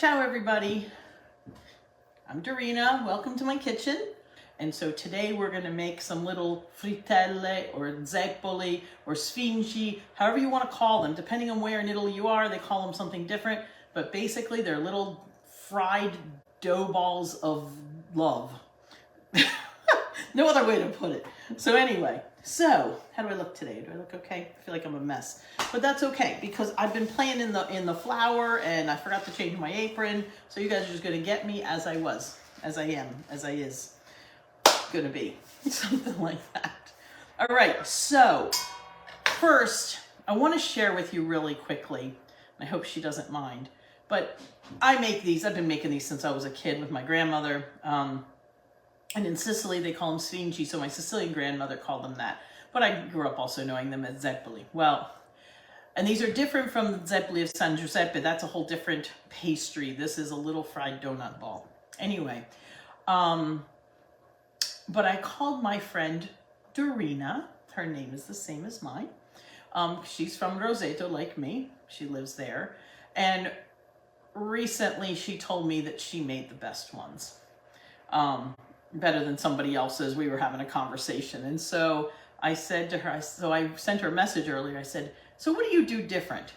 Ciao everybody, I'm Dorina, welcome to my kitchen. And so today we're going to make some little frittelle or zeppole or sfingi, however you want to call them. Depending on where in Italy you are, they call them something different. But basically they're little fried dough balls of love. No other way to put it. So anyway, so how do I look today? Do I look okay? I feel like I'm a mess, but that's okay because I've been playing in the flour and I forgot to change my apron. So you guys are just gonna get me as I was, as I am, as I is gonna be, something like that. All right, so first I want to share with you really quickly, and I hope she doesn't mind, but I make these. I've been making these since I was a kid with my grandmother. And in Sicily, they call them sfingi, so my Sicilian grandmother called them that. But I grew up also knowing them as zeppole. Well, and these are different from the zeppole of San Giuseppe. That's a whole different pastry. This is a little fried donut ball. Anyway, but I called my friend Dorina. Her name is the same as mine. She's from Roseto, like me. She lives there. And recently, she told me that she made the best ones. Better than somebody else's. We were having a conversation. And so I said to her, so I sent her a message earlier. I said, so what do you do different?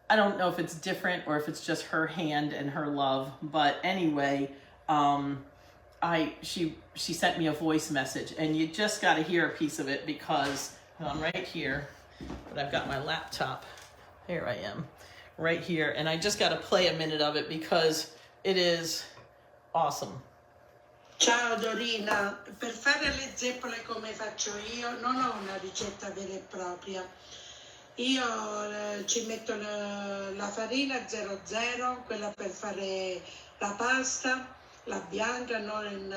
I don't know if it's different or if it's just her hand and her love. But anyway, she sent me a voice message. And you just got to hear a piece of it because I'm right here. But I've got my laptop. Here I am. Right here. And I just got to play a minute of it because it is awesome. Ciao Dorina, per fare le zeppole come faccio io non ho una ricetta vera e propria. Io ci metto la farina 00, quella per fare la pasta, la bianca, non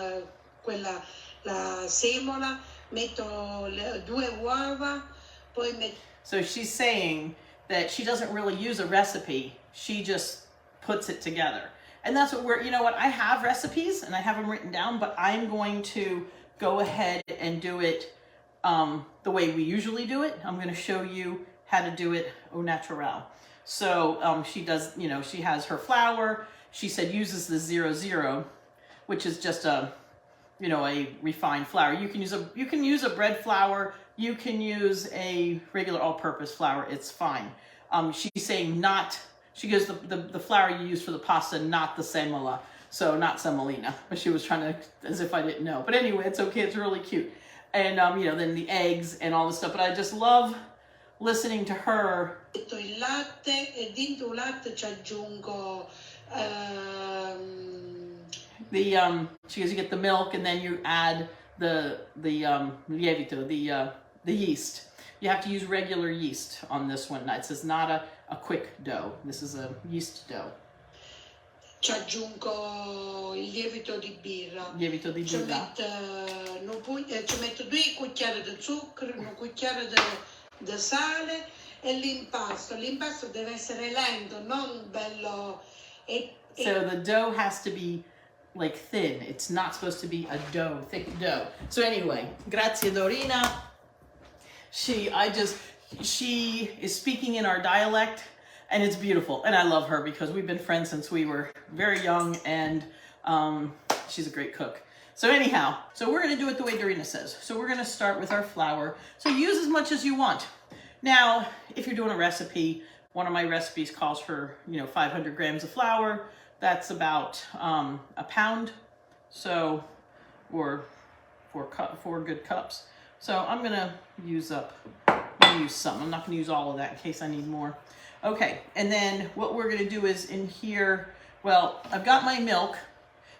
quella la semola, metto 2 uova, poi metto... So she's saying that she doesn't really use a recipe, she just puts it together. And that's what we're, you know what, I have recipes and I have them written down, but I'm going to go ahead and do it the way we usually do it. I'm going to show you how to do it au naturel. So she does, you know, she has her flour. She said uses the 00, which is just a, you know, a refined flour. You can use a bread flour. You can use a regular all-purpose flour. It's fine. She's saying not. She goes, the flour you use for the pasta, not the semola. So not semolina. But she was trying to, as if I didn't know. But anyway, it's okay. It's really cute. And, you know, then the eggs and all this stuff. But I just love listening to her. Il latte e dentro il latte ci aggiungo... She goes, you get the milk and then you add the lievito, the yeast. You have to use regular yeast on this one. It says not a quick dough. This is a yeast dough. Ci aggiungo il lievito di birra. Lievito di birra. Ci metto 2 cucchiai di zucchero, 1 cucchiaio di sale e l'impasto. L'impasto deve essere lento, non bello. So the dough has to be like thin. It's not supposed to be a dough, thick dough. So anyway, grazie Dorina. She is speaking in our dialect and it's beautiful. And I love her because we've been friends since we were very young and she's a great cook. So anyhow, so we're going to do it the way Dorina says. So we're going to start with our flour. So use as much as you want. Now, if you're doing a recipe, one of my recipes calls for, 500 grams of flour. That's about a pound. So, or 4 good cups. So I'm going to use some. I'm not going to use all of that in case I need more. Okay, and then what we're going to do is in here, well, I've got my milk.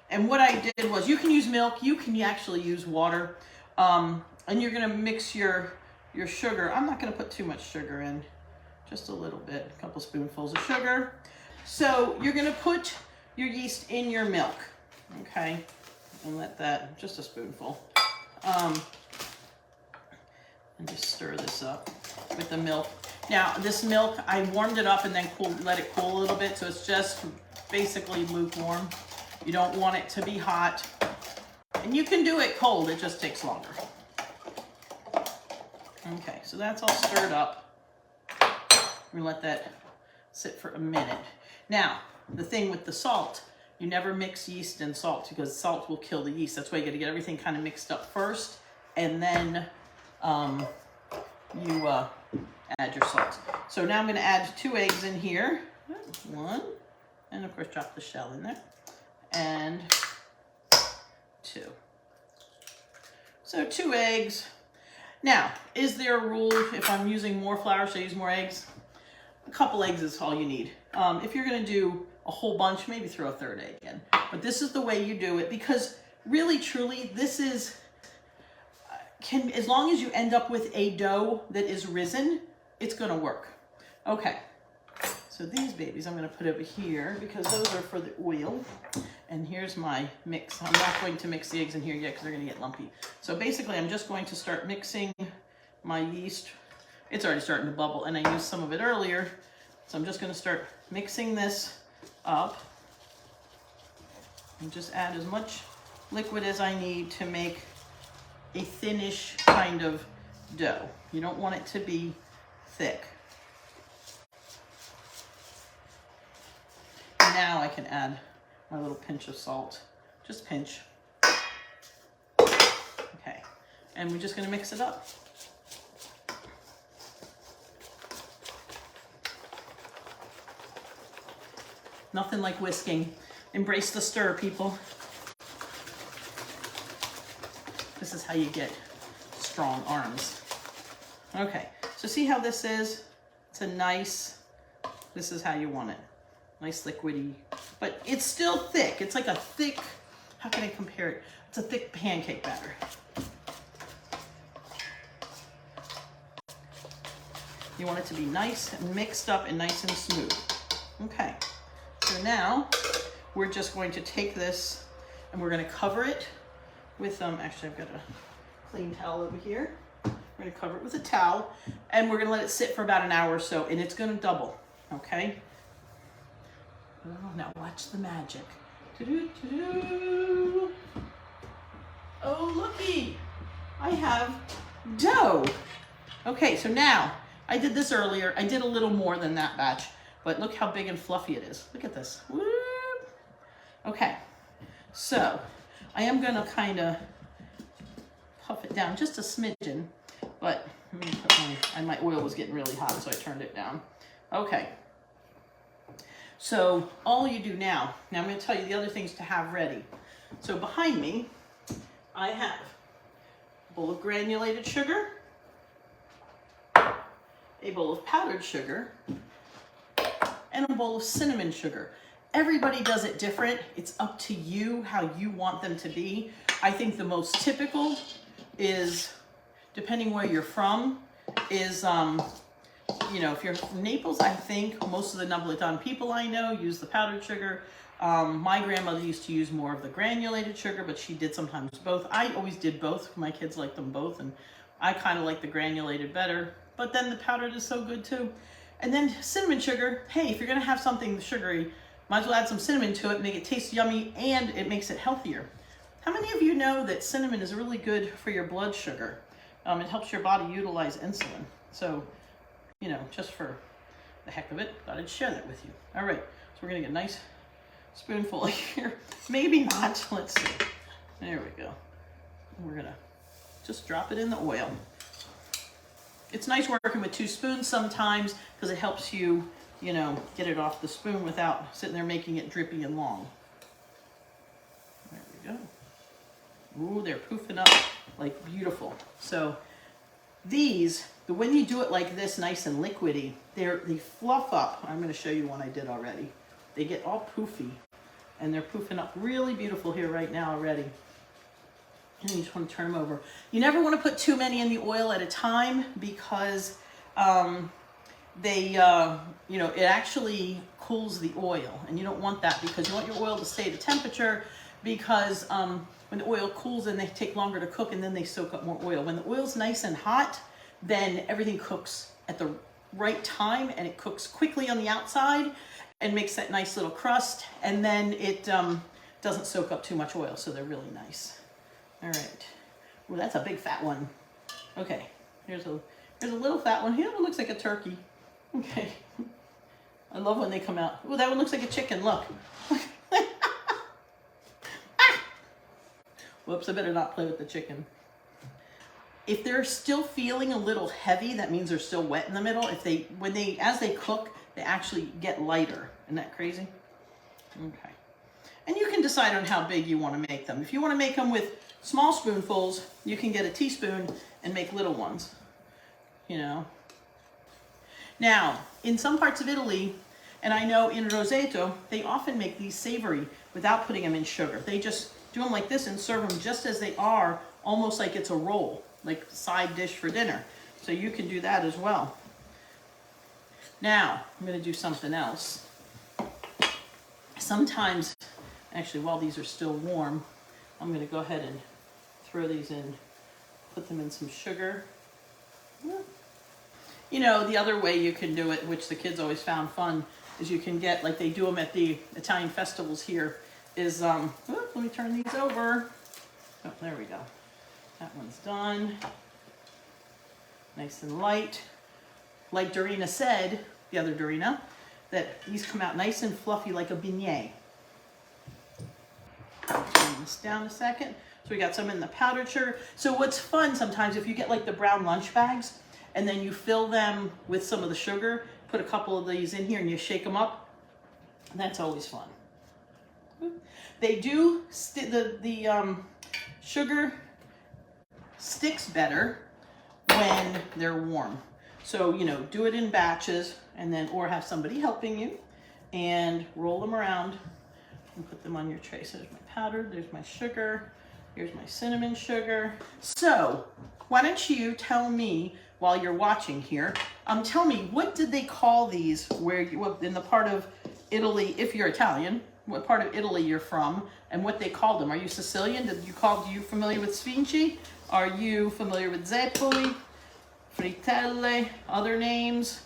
And what I did was, you can use milk, you can actually use water. And you're going to mix your sugar. I'm not going to put too much sugar in, just a little bit, a couple spoonfuls of sugar. So you're going to put your yeast in your milk, okay? And let that, just a spoonful. And just stir this up with the milk. Now, this milk, I warmed it up and then let it cool a little bit, so it's just basically lukewarm. You don't want it to be hot. And you can do it cold, it just takes longer. Okay, so that's all stirred up. We let that sit for a minute. Now, the thing with the salt, you never mix yeast and salt because salt will kill the yeast. That's why you got to get everything kind of mixed up first, and then you add your salt. So now I'm going to add 2 eggs in here. 1, and of course drop the shell in there, and 2. So 2 eggs. Now, is there a rule if I'm using more flour, should I use more eggs? A couple eggs is all you need. If you're going to do a whole bunch, maybe throw a 3rd egg in. But this is the way you do it, because really, truly, this is, as long as you end up with a dough that is risen, it's going to work. Okay, so these babies I'm going to put over here because those are for the oil. And here's my mix. I'm not going to mix the eggs in here yet because they're going to get lumpy. So basically, I'm just going to start mixing my yeast. It's already starting to bubble, and I used some of it earlier. So I'm just going to start mixing this up and just add as much liquid as I need to make a thinnish kind of dough. You don't want it to be thick. And now I can add my little pinch of salt, just pinch. Okay, and we're just going to mix it up. Nothing like whisking. Embrace the stir, people. This is how you get strong arms. Okay, so see how this is? It's a nice, this is how you want it. Nice liquidy, but it's still thick. It's like a thick, how can I compare it? It's a thick pancake batter. You want it to be nice and mixed up and nice and smooth. Okay, so now we're just going to take this and we're going to cover it with, actually I've got a clean towel over here. We're going to cover it with a towel and we're going to let it sit for about an hour or so, and it's going to double, okay? Oh, now watch the magic. Doo-doo-doo-doo. Oh, looky, I have dough. Okay, so now, I did this earlier. I did a little more than that batch, but look how big and fluffy it is. Look at this. Whoop. Okay, so I am gonna kind of puff it down just a smidgen, but let me put my oil was getting really hot, so I turned it down. Okay. So all you do now I'm going to tell you the other things to have ready. So behind me, I have a bowl of granulated sugar, a bowl of powdered sugar, and a bowl of cinnamon sugar. Everybody does it different. It's up to you how you want them to be. I think the most typical is, depending where you're from, is you know, if you're from Naples, I think most of the Napolitan people I know use the powdered sugar. My grandmother used to use more of the granulated sugar, but she did sometimes both. I always did both. My kids liked them both, and I kind of like the granulated better. But then the powdered is so good too. And then cinnamon sugar. Hey, if you're going to have something sugary, might as well add some cinnamon to it, make it taste yummy, and it makes it healthier. How many of you know that cinnamon is really good for your blood sugar? It helps your body utilize insulin. So, you know, just for the heck of it, thought I'd share that with you. All right, so we're gonna get a nice spoonful here. Maybe not, let's see. There we go. We're gonna just drop it in the oil. It's nice working with 2 spoons sometimes because it helps you, you know, get it off the spoon without sitting there making it drippy and long. There we go. Ooh, they're poofing up like beautiful. So these, when you do it like this, nice and liquidy, they fluff up. I'm going to show you one I did already. They get all poofy, and they're poofing up really beautiful here right now already. And you just want to turn them over. You never want to put too many in the oil at a time because you know, it actually cools the oil, and you don't want that because you want your oil to stay at temperature, because when the oil cools and they take longer to cook and then they soak up more oil. When the oil's nice and hot, then everything cooks at the right time and it cooks quickly on the outside and makes that nice little crust, and then it doesn't soak up too much oil, so they're really nice. All right. Well, that's a big fat one. Okay, here's a little fat one here that looks like a turkey. Okay. I love when they come out. Oh, that one looks like a chicken, look. Whoops, I better not play with the chicken. If they're still feeling a little heavy, that means they're still wet in the middle. As they cook, they actually get lighter. Isn't that crazy? Okay. And you can decide on how big you want to make them. If you want to make them with small spoonfuls, you can get a teaspoon and make little ones, you know. Now, in some parts of Italy, and I know in Roseto, they often make these savory without putting them in sugar. They just do them like this and serve them just as they are, almost like it's a roll, like side dish for dinner. So you can do that as well. Now, I'm going to do something else. Sometimes, actually, while these are still warm, I'm going to go ahead and throw these in, put them in some sugar. You know, the other way you can do it, which the kids always found fun, is you can get, like they do them at the Italian festivals here, is, let me turn these over. Oh, there we go. That one's done. Nice and light. Like Dorina said, the other Dorina, that these come out nice and fluffy like a beignet. Turn this down a second. So we got some in the powdered sugar. So what's fun sometimes, if you get like the brown lunch bags, and then you fill them with some of the sugar, put a couple of these in here and you shake them up, that's always fun. They do, the sugar sticks better when they're warm. So, you know, do it in batches and then, or have somebody helping you and roll them around and put them on your tray. So there's my powder, there's my sugar, here's my cinnamon sugar. So why don't you tell me while you're watching here, tell me, what did they call these where you, in the part of Italy, if you're Italian, what part of Italy you're from, and what they called them? Are you Sicilian? Do you familiar with sfinci? Are you familiar with zeppole, frittelle, other names?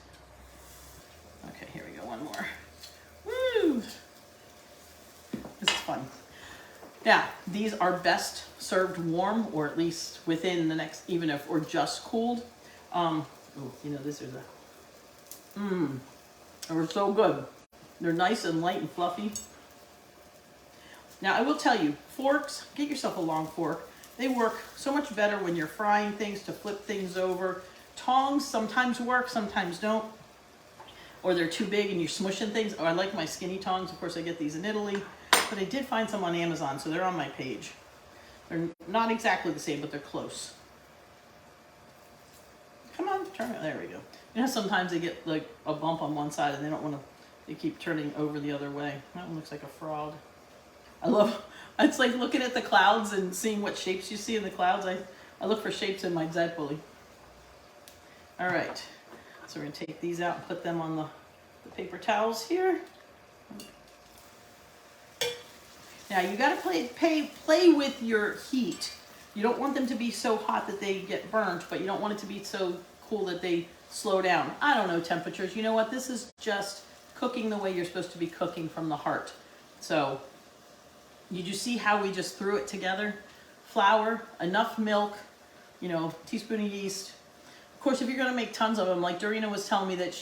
Okay, here we go, one more. Woo! This is fun. Now, these are best served warm, or at least within the next, even if, or just cooled. Oh, you know, this is they're so good. They're nice and light and fluffy. Now, I will tell you, forks, get yourself a long fork. They work so much better when you're frying things, to flip things over. Tongs sometimes work, sometimes don't. Or they're too big and you're smushing things. Oh, I like my skinny tongs. Of course, I get these in Italy. But I did find some on Amazon, so they're on my page. They're not exactly the same, but they're close. Come on, turn it. There we go. You know, sometimes they get like a bump on one side and they don't want to, they keep turning over the other way. That one looks like a frog. I love, it's like looking at the clouds and seeing what shapes you see in the clouds. I look for shapes in my zeppole. All right, so we're gonna take these out and put them on the paper towels here. Now you gotta play with your heat. You don't want them to be so hot that they get burnt, but you don't want it to be so cool that they slow down. I don't know temperatures. You know what? This is just cooking the way you're supposed to be cooking from the heart. So, did you see how we just threw it together? Flour, enough milk, you know, teaspoon of yeast. Of course, if you're gonna make tons of them, like Dorina was telling me that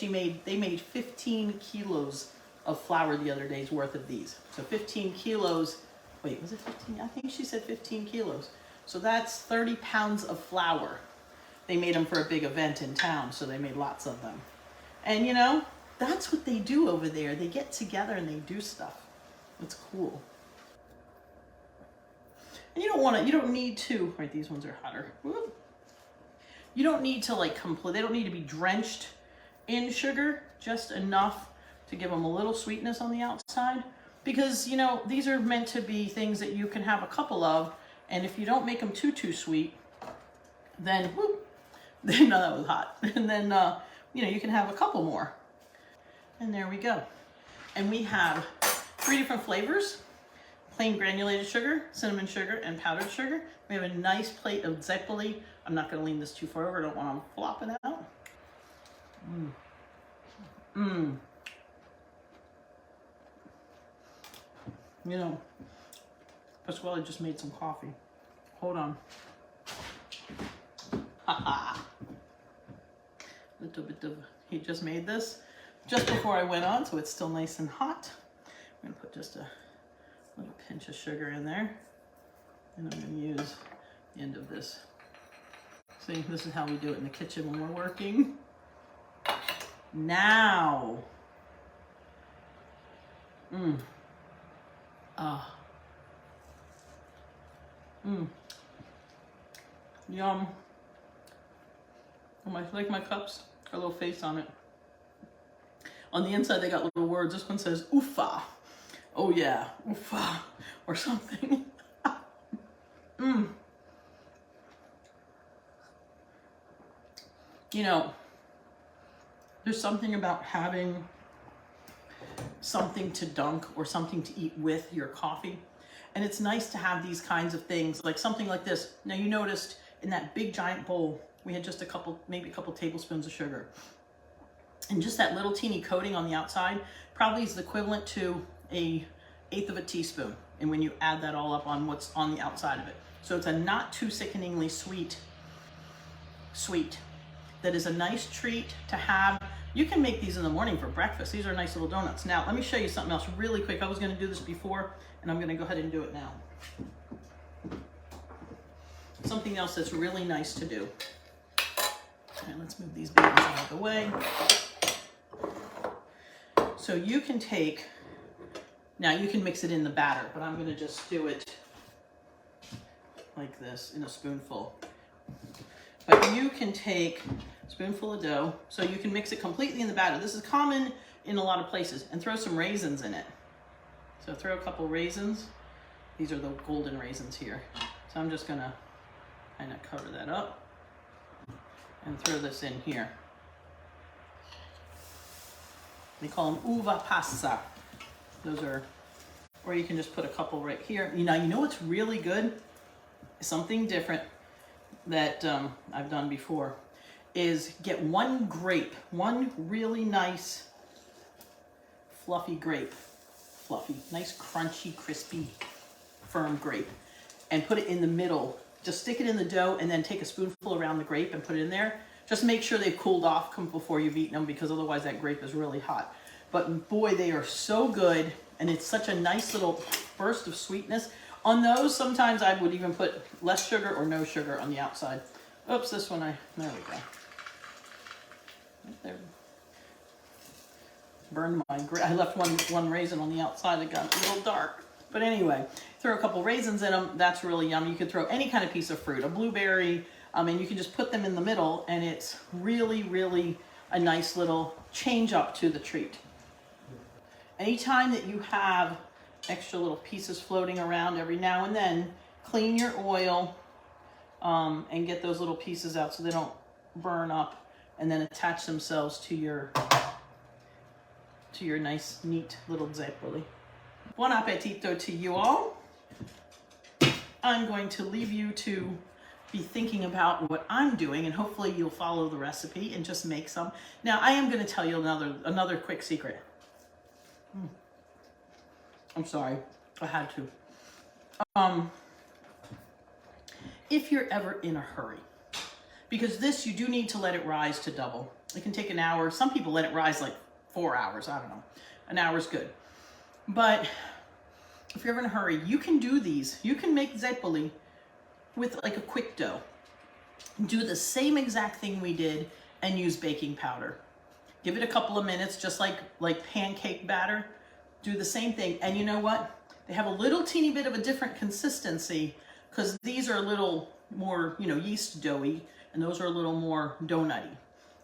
they made 15 kilos of flour the other day's worth of these. So 15 kilos, wait, was it 15? I think she said 15 kilos. So that's 30 pounds of flour. They made them for a big event in town, so they made lots of them. And you know, that's what they do over there. They get together and they do stuff. It's cool. And you don't need to, right, these ones are hotter. Whoop. You don't need to like they don't need to be drenched in sugar, just enough to give them a little sweetness on the outside. Because, you know, these are meant to be things that you can have a couple of, and if you don't make them too sweet, then, whoop, then no, that was hot. And then, you know, you can have a couple more. And there we go. And we have 3 different flavors: plain granulated sugar, cinnamon sugar, and powdered sugar. We have a nice plate of zeppole. I'm not going to lean this too far over. I don't want them flopping out. You know, Pasquale just made some coffee. Hold on. Little bit of, he just made this. just before I went on, so it's still nice and hot. I'm gonna put just a little pinch of sugar in there, and I'm gonna use the end of this. See, this is how we do it in the kitchen when we're working. Now, yum. Oh, I like my cups, got a little face on it. On the inside, they got little words. This one says "oofa." Oh yeah, oofa, or something. You know, there's something about having something to dunk or something to eat with your coffee. And it's nice to have these kinds of things, like something like this. Now you noticed in that big giant bowl, we had just maybe a couple tablespoons of sugar. And just that little teeny coating on the outside probably is the equivalent to an eighth of a teaspoon. And when you add that all up on what's on the outside of it. So it's a not too sickeningly sweet. That is a nice treat to have. You can make these in the morning for breakfast. These are nice little donuts. Now, let me show you something else really quick. I was going to do this before, and I'm going to go ahead and do it now. Something else that's really nice to do. And let's move these babies out of the way. So you can take, now you can mix it in the batter, but I'm going to just do it like this in a spoonful. But you can take a spoonful of dough, so you can mix it completely in the batter. This is common in a lot of places, and throw some raisins in it. So throw a couple raisins. These are the golden raisins here. So I'm just gonna kind of cover that up and throw this in here. We call them uva passa. Those are, or you can just put a couple right here. You know what's really good? Something different that I've done before is get one really nice fluffy grape, nice crunchy, crispy, firm grape, and put it in the middle. Just stick it in the dough and then take a spoonful around the grape and put it in there. Just make sure they've cooled off before you've eaten them, because otherwise that grape is really hot. But boy, they are so good, and it's such a nice little burst of sweetness. On those, sometimes I would even put less sugar or no sugar on the outside. Oops, this one there we go. Right there. Burned I left one raisin on the outside that got a little dark. But anyway, throw a couple raisins in them. That's really yummy. You could throw any kind of piece of fruit, a blueberry, and you can just put them in the middle, and it's really, really a nice little change up to the treat. Anytime that you have extra little pieces floating around every now and then, clean your oil and get those little pieces out so they don't burn up and then attach themselves to your nice, neat little zeppole. Buon appetito to you all. I'm going to leave you to be thinking about what I'm doing, and hopefully you'll follow the recipe and just make some. Now, I am going to tell you another quick secret. I'm sorry, I had to. If you're ever in a hurry, because this, you do need to let it rise to double. It can take an hour. Some people let it rise like 4 hours. I don't know. An hour's good. But if you're ever in a hurry, you can do these. You can make zeppole with like a quick dough. Do the same exact thing we did and use baking powder. Give it a couple of minutes, just like pancake batter. Do the same thing. And you know what? They have a little teeny bit of a different consistency, because these are a little more, yeast doughy, and those are a little more donutty.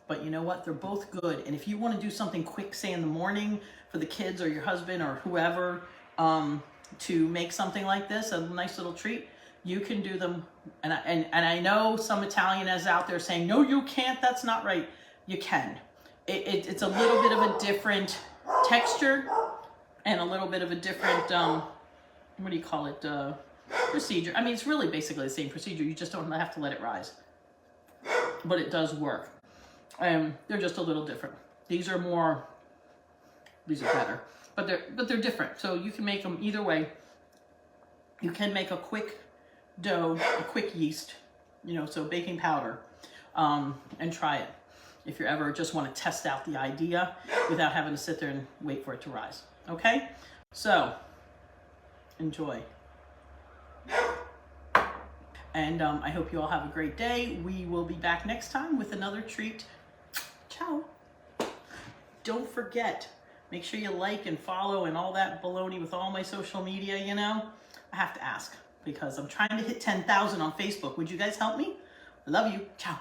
But you know what? They're both good. And if you want to do something quick, say in the morning for the kids or your husband or whoever, to make something like this, a nice little treat, you can do them. And I know some Italians out there saying, no, you can't. That's not right. You can. It's a little bit of a different texture and a little bit of a different, what do you call it, procedure. I mean, it's really basically the same procedure. You just don't have to let it rise. But it does work. They're just a little different. These are better. But they're different. So you can make them either way. You can make a quick dough, a quick yeast, so baking powder, and try it. if you ever just want to test out the idea without having to sit there and wait for it to rise. Okay? So, enjoy. And I hope you all have a great day. We will be back next time with another treat. Ciao. Don't forget, make sure you like and follow and all that baloney with all my social media, you know. I have to ask because I'm trying to hit 10,000 on Facebook. Would you guys help me? I love you. Ciao.